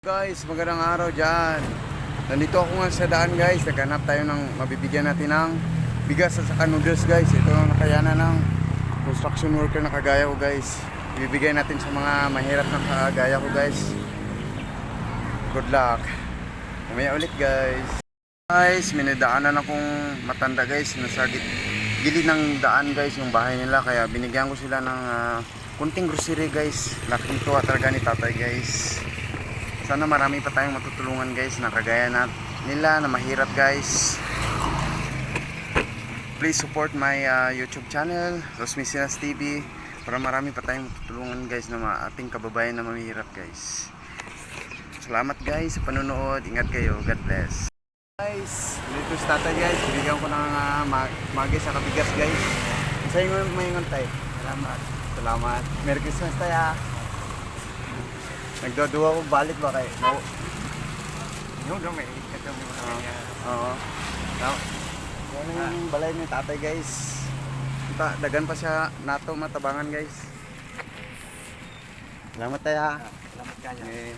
Guys, magandang araw dyan. Nandito ako nga sa daan guys. Naghanap tayo ng mabibigyan natin ng bigas at saka noodles guys. Ito ang nakayanan ng construction worker na kagaya ko guys. Ibibigay natin sa mga mahirap na kagaya ko guys. Good luck. Mamaya ulit guys. Guys, minadaanan akong matanda guys. Nasa gilid ng daan guys yung bahay nila. Kaya binigyan ko sila ng kunting grocery guys. Laking tuwa talaga ni tatay guys. Sana marami pa tayong matutulungan guys na kagaya nila na mahirap guys. Please support my YouTube channel, Los Mesinas TV, para marami pa tayong matutulungan guys na ating kababayan na mahirap guys. Salamat guys sa panonood. Ingat kayo. God bless. Guys, dito sa tatay guys. Bibigyan ko ng magi sa kabigas guys. Sa inyo mayingon tayo. Salamat. Salamat. Merry Christmas tayo. Nagdoduwa ko balik ba kayo? No. Yung may ikat yung mga kanya. Oo. Yan yung balay ni tatay guys. Dagan pa siya nato matabangan guys. Salamat tayo ha. Salamat kanya. Okay.